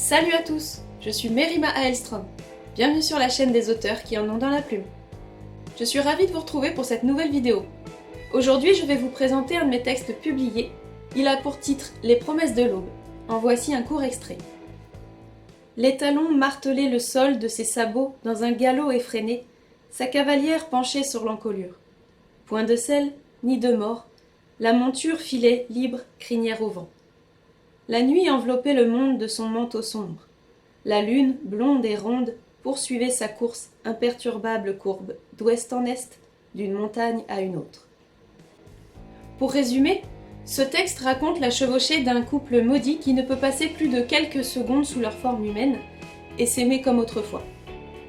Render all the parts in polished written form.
Salut à tous, je suis Merima Aelstrom. Bienvenue sur la chaîne des auteurs qui en ont dans la plume. Je suis ravie de vous retrouver pour cette nouvelle vidéo. Aujourd'hui, je vais vous présenter un de mes textes publiés. Il a pour titre « Les promesses de l'aube ». En voici un court extrait. Les talons martelaient le sol de ses sabots dans un galop effréné, sa cavalière penchée sur l'encolure. Point de selle, ni de mort, la monture filait libre, crinière au vent. La nuit enveloppait le monde de son manteau sombre. La lune, blonde et ronde, poursuivait sa course imperturbable courbe, d'ouest en est, d'une montagne à une autre. Pour résumer, ce texte raconte la chevauchée d'un couple maudit qui ne peut passer plus de quelques secondes sous leur forme humaine et s'aimer comme autrefois.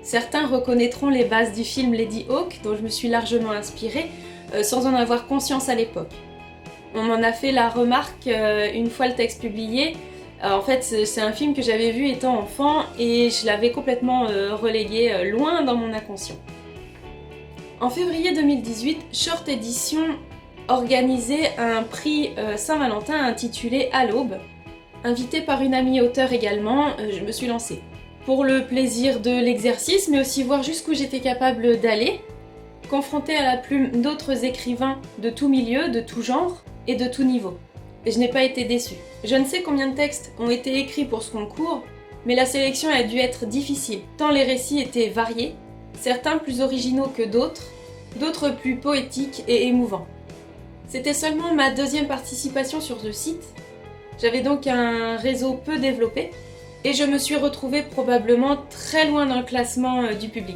Certains reconnaîtront les bases du film Lady Hawk, dont je me suis largement inspirée, sans en avoir conscience à l'époque. On m'en a fait la remarque une fois le texte publié. En fait, c'est un film que j'avais vu étant enfant et je l'avais complètement relégué loin dans mon inconscient. En février 2018, Short Edition organisait un prix Saint-Valentin intitulé À l'aube. Invitée par une amie auteure également, je me suis lancée. Pour le plaisir de l'exercice, mais aussi voir jusqu'où j'étais capable d'aller, confrontée à la plume d'autres écrivains de tout milieu, de tout genre et de tout niveau. Et je n'ai pas été déçue. Je ne sais combien de textes ont été écrits pour ce concours, mais la sélection a dû être difficile, tant les récits étaient variés, certains plus originaux que d'autres, d'autres plus poétiques et émouvants. C'était seulement ma deuxième participation sur ce site, j'avais donc un réseau peu développé, et je me suis retrouvée probablement très loin dans le classement du public.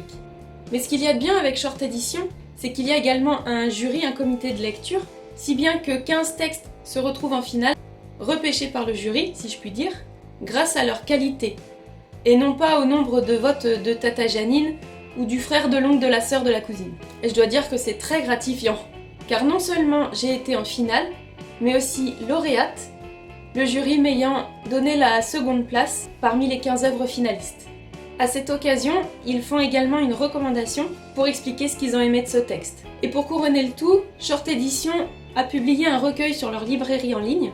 Mais ce qu'il y a de bien avec Short Edition, c'est qu'il y a également un jury, un comité de lecture, si bien que 15 textes se retrouvent en finale, repêchés par le jury, si je puis dire, grâce à leur qualité, et non pas au nombre de votes de Tata Janine ou du frère de l'oncle de la sœur de la cousine. Et je dois dire que c'est très gratifiant, car non seulement j'ai été en finale, mais aussi lauréate, le jury m'ayant donné la seconde place parmi les 15 œuvres finalistes. À cette occasion, ils font également une recommandation pour expliquer ce qu'ils ont aimé de ce texte. Et pour couronner le tout, Short Edition a publié un recueil sur leur librairie en ligne,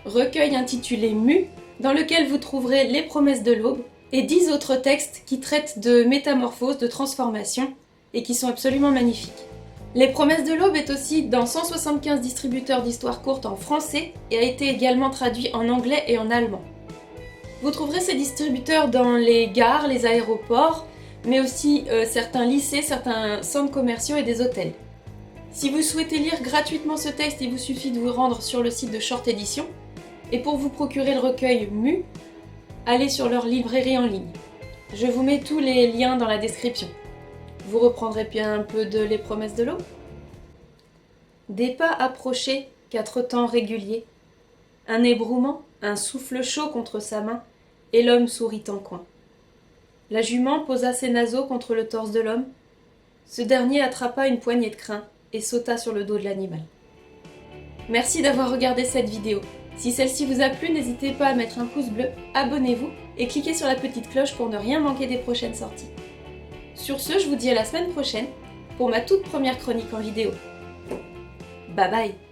recueil intitulé Mu, dans lequel vous trouverez Les promesses de l'aube et 10 autres textes qui traitent de métamorphose, de transformation et qui sont absolument magnifiques. Les promesses de l'aube est aussi dans 175 distributeurs d'histoires courtes en français et a été également traduit en anglais et en allemand. Vous trouverez ces distributeurs dans les gares, les aéroports, mais aussi certains lycées, certains centres commerciaux et des hôtels. Si vous souhaitez lire gratuitement ce texte, il vous suffit de vous rendre sur le site de Short Edition. Et pour vous procurer le recueil Mu, allez sur leur librairie en ligne. Je vous mets tous les liens dans la description. Vous reprendrez bien un peu de Les promesses de l'aube. Des pas approchés, 4 temps réguliers. Un ébrouement, un souffle chaud contre sa main, et l'homme sourit en coin. La jument posa ses naseaux contre le torse de l'homme. Ce dernier attrapa une poignée de crin et sauta sur le dos de l'animal. Merci d'avoir regardé cette vidéo. Si celle-ci vous a plu, n'hésitez pas à mettre un pouce bleu, abonnez-vous et cliquez sur la petite cloche pour ne rien manquer des prochaines sorties. Sur ce, je vous dis à la semaine prochaine pour ma toute première chronique en vidéo. Bye bye!